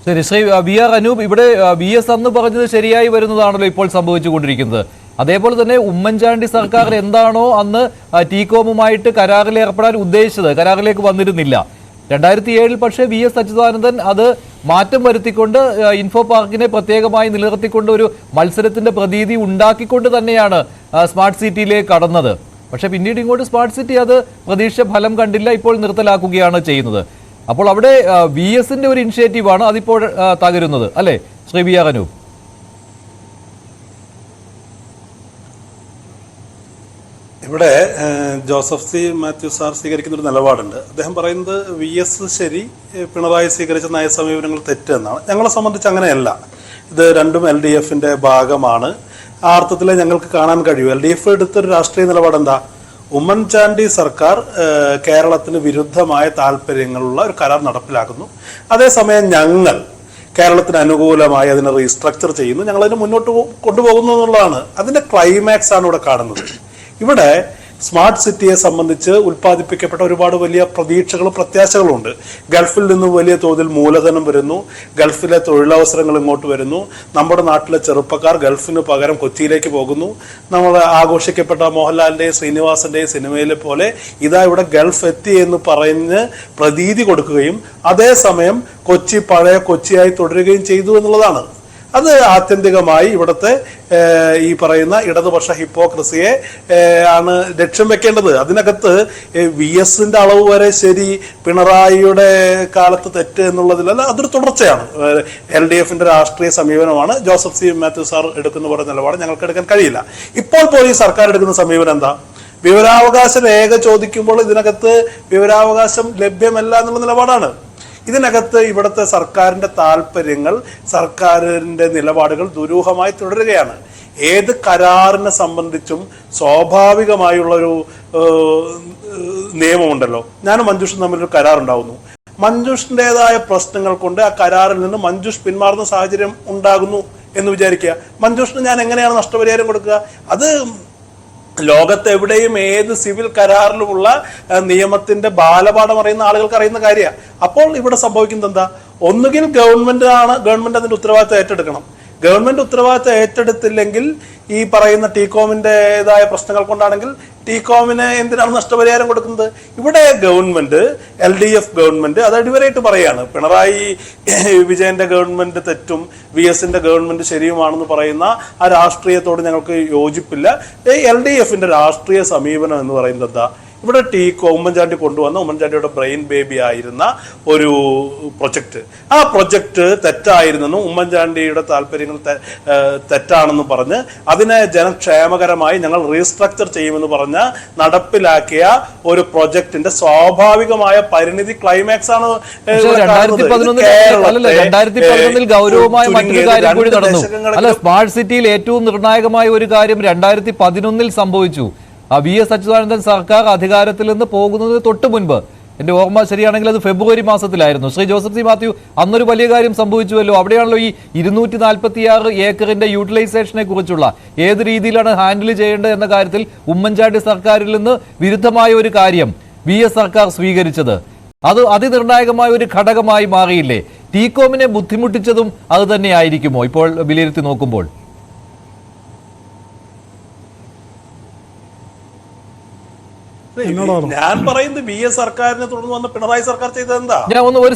ശരി, Shri V R Anoop, ഇവിടെ V S അന്ന് പറഞ്ഞത് ശരിയായി വരുന്നതാണല്ലോ ഇപ്പോൾ സംഭവിച്ചുകൊണ്ടിരിക്കുന്നത്. അതേപോലെ തന്നെ ഉമ്മൻചാണ്ടി സർക്കാർ എന്താണോ അന്ന് ടീകോമുമായിട്ട് കരാറിൽ ഏർപ്പെടാൻ ഉദ്ദേശിച്ചത്, കരാറിലേക്ക് വന്നിരുന്നില്ല. 2007 പക്ഷേ വി എസ് അച്യുതാനന്ദൻ അത് മാറ്റം വരുത്തിക്കൊണ്ട് ഇൻഫോ പാർക്കിനെ പ്രത്യേകമായി നിലനിർത്തിക്കൊണ്ട് ഒരു മത്സരത്തിന്റെ പ്രതീതി ഉണ്ടാക്കിക്കൊണ്ട് തന്നെയാണ് സ്മാർട്ട് സിറ്റിയിലേക്ക് കടന്നത്. പക്ഷെ പിന്നീട് ഇങ്ങോട്ട് സ്മാർട്ട് സിറ്റി അത് പ്രതീക്ഷ ഫലം കണ്ടില്ല, ഇപ്പോൾ നിർത്തലാക്കുകയാണ് ചെയ്യുന്നത്. അപ്പോൾ അവിടെ വി എസിന്റെ ഒരു ഇനിഷ്യേറ്റീവാണ് അതിപ്പോൾ തകരുന്നത്, അല്ലേ ശ്രീ വി ആർ അനൂപ്? ഇവിടെ ജോസഫ് സി മാത്യു സാർ സ്വീകരിക്കുന്ന ഒരു നിലപാടുണ്ട്. അദ്ദേഹം പറയുന്നത് വി എസ് ശരി, പിണറായി സ്വീകരിച്ച നയസമീപനങ്ങൾ തെറ്റെന്നാണ്. ഞങ്ങളെ സംബന്ധിച്ച് അങ്ങനെയല്ല. ഇത് രണ്ടും എൽ ഡി എഫിന്റെ ഭാഗമാണ്. ആ അർത്ഥത്തിൽ ഞങ്ങൾക്ക് കാണാൻ കഴിയും. എൽ ഡി എഫ് എടുത്തൊരു രാഷ്ട്രീയ നിലപാട് എന്താ? ഉമ്മൻചാണ്ടി സർക്കാർ കേരളത്തിന് വിരുദ്ധമായ താല്പര്യങ്ങളുള്ള ഒരു കരാർ നടപ്പിലാക്കുന്നു. അതേസമയം ഞങ്ങൾ കേരളത്തിന് അനുകൂലമായി അതിനെ റീസ്ട്രക്ചർ ചെയ്യുന്നു, ഞങ്ങളതിനെ മുന്നോട്ട് കൊണ്ടുപോകുന്നു എന്നുള്ളതാണ്. അതിന്റെ ക്ലൈമാക്സ് ആണ് ഇവിടെ കാണുന്നത്. ഇവിടെ സ്മാർട്ട് സിറ്റിയെ സംബന്ധിച്ച് ഉൽപ്പാദിപ്പിക്കപ്പെട്ട ഒരുപാട് വലിയ പ്രതീക്ഷകളും പ്രത്യാശകളും ഉണ്ട്. ഗൾഫിൽ നിന്ന് വലിയ തോതിൽ മൂലധനം വരുന്നു, ഗൾഫിലെ തൊഴിലവസരങ്ങൾ ഇങ്ങോട്ട് വരുന്നു, നമ്മുടെ നാട്ടിലെ ചെറുപ്പക്കാർ ഗൾഫിന് പകരം കൊച്ചിയിലേക്ക് പോകുന്നു. നമ്മൾ ആഘോഷിക്കപ്പെട്ട മോഹൻലാലിന്റെയും ശ്രീനിവാസന്റെയും സിനിമയിലെ പോലെ ഇതാ ഇവിടെ ഗൾഫ് എത്തി എന്ന് പറഞ്ഞ് പ്രതീതി കൊടുക്കുകയും അതേസമയം കൊച്ചി പഴയ കൊച്ചിയായി തുടരുകയും ചെയ്തു എന്നുള്ളതാണ്. അത് ആത്യന്തികമായി ഇവിടുത്തെ ഈ പറയുന്ന ഇടതുപക്ഷ ഹിപ്പോക്രസിയെ ആണ് ലക്ഷ്യം വെക്കേണ്ടത്. അതിനകത്ത് വി എസിന്റെ അളവ് വരെ ശരി, പിണറായിയുടെ കാലത്ത് തെറ്റ് എന്നുള്ളതിലല്ല, അതൊരു തുടർച്ചയാണ്. എൽ ഡി എഫിന്റെ രാഷ്ട്രീയ സമീപനമാണ്. ജോസഫ് സി മാത്യു സാർ എടുക്കുന്ന പോലെ നിലപാട് ഞങ്ങൾക്ക് എടുക്കാൻ കഴിയില്ല. ഇപ്പോൾ പോലും ഈ സർക്കാർ എടുക്കുന്ന സമീപനം എന്താ? വിവരാവകാശ രേഖ ചോദിക്കുമ്പോൾ ഇതിനകത്ത് വിവരാവകാശം ലഭ്യമല്ല എന്നുള്ള നിലപാടാണ്. ഇതിനകത്ത് ഇവിടുത്തെ സർക്കാരിന്റെ താല്പര്യങ്ങൾ, സർക്കാരിന്റെ നിലപാടുകൾ ദുരൂഹമായി തുടരുകയാണ്. ഏത് കരാറിനെ സംബന്ധിച്ചും സ്വാഭാവികമായുള്ളൊരു നിയമമുണ്ടല്ലോ. ഞാനും മഞ്ജുഷും തമ്മിലൊരു കരാറുണ്ടാവുന്നു. മഞ്ജുഷിൻ്റെതായ പ്രശ്നങ്ങൾ കൊണ്ട് ആ കരാറിൽ നിന്ന് മഞ്ജുഷ് പിന്മാറുന്ന സാഹചര്യം ഉണ്ടാകുന്നു എന്ന് വിചാരിക്കുക. മഞ്ജുഷിന് ഞാൻ എങ്ങനെയാണ് നഷ്ടപരിഹാരം കൊടുക്കുക? അത് ലോകത്തെവിടെയും ഏത് സിവിൽ കരാറിലുമുള്ള നിയമത്തിന്റെ ബാലപാഠം അറിയുന്ന ആളുകൾക്ക് അറിയുന്ന കാര്യമാണ്. അപ്പോൾ ഇവിടെ സംഭവിക്കുന്നത് എന്താ? ഒന്നുകിൽ ഗവൺമെന്റ് അതിന്റെ ഉത്തരവാദിത്തം ഏറ്റെടുക്കണം. ഗവൺമെന്റ് ഉത്തരവാദിത്തം ഏറ്റെടുത്തില്ലെങ്കിൽ ഈ പറയുന്ന ടീകോമിൻ്റെതായ പ്രശ്നങ്ങൾ കൊണ്ടാണെങ്കിൽ ടീകോമിന് എന്തിനാണ് നഷ്ടപരിഹാരം കൊടുക്കുന്നത്? ഇവിടെ government, L D F government അത് അടിവരായിട്ട് പറയാണ് പിണറായി വിജയന്റെ ഗവൺമെന്റ് തെറ്റും വി എസിന്റെ ഗവൺമെന്റ് ശരിയുമാണെന്ന് പറയുന്ന ആ രാഷ്ട്രീയത്തോട് ഞങ്ങൾക്ക് യോജിപ്പില്ല. എൽ ഡി എഫിന്റെ രാഷ്ട്രീയ സമീപനം എന്ന് പറയുന്നത് എന്താ? ഇവിടെ ഉമ്മൻചാണ്ടി കൊണ്ടുവന്ന ഉമ്മൻചാണ്ടിയുടെ ബ്രെയിൻ ബേബി ആയിരുന്ന ഒരു പ്രൊജക്ട്, ആ പ്രൊജക്ട് തെറ്റായിരുന്നെന്നും ഉമ്മൻചാണ്ടിയുടെ താല്പര്യങ്ങൾ തെറ്റാണെന്നും പറഞ്ഞ് അതിനെ ജനക്ഷേമകരമായി ഞങ്ങൾ റീസ്ട്രക്ചർ ചെയ്യുമെന്ന് പറഞ്ഞ് നടപ്പിലാക്കിയ ഒരു പ്രൊജക്ടിന്റെ സ്വാഭാവികമായ പരിണിതി ക്ലൈമാക്സ് ആണ്. 2011 ഗൗരവമായ മറ്റൊരു കാര്യം കൂടി നടന്നു. അല്ല, സ്മാർട്ട് സിറ്റിയിൽ ഏറ്റവും നിർണായകമായ ഒരു കാര്യം 2011 സംഭവിച്ചു. വി എസ് അച്യുതാനന്ദൻ സർക്കാർ അധികാരത്തിൽ നിന്ന് പോകുന്നതിന് തൊട്ട് മുൻപ്, എന്റെ ഓർമ്മ ശരിയാണെങ്കിൽ അത് ഫെബ്രുവരി മാസത്തിലായിരുന്നു. ശ്രീ ജോസഫ് സി മാത്യു, അന്നൊരു വലിയ കാര്യം സംഭവിച്ചുവല്ലോ. അവിടെയാണല്ലോ ഈ 246 ഏക്കറിന്റെ യൂട്ടിലൈസേഷനെ കുറിച്ചുള്ള ഏത് രീതിയിലാണ് ഹാൻഡിൽ ചെയ്യേണ്ടത് എന്ന കാര്യത്തിൽ ഉമ്മൻചാണ്ടി സർക്കാരിൽ നിന്ന് വിരുദ്ധമായ ഒരു കാര്യം വി എസ് സർക്കാർ സ്വീകരിച്ചത്. അത് അതിനിർണായകമായ ഒരു ഘടകമായി മാറിയില്ലേ? ടീകോമിനെ ബുദ്ധിമുട്ടിച്ചതും അത് തന്നെയായിരിക്കുമോ ഇപ്പോൾ വിലയിരുത്തി നോക്കുമ്പോൾ? ഞാൻ പറയുന്നത് വി എസ് സർക്കാരിനെ തുടർന്ന് വന്ന പിണറായി സർക്കാർ ചെയ്തത് എന്താ? ഞാൻ ഒന്ന് ഒരു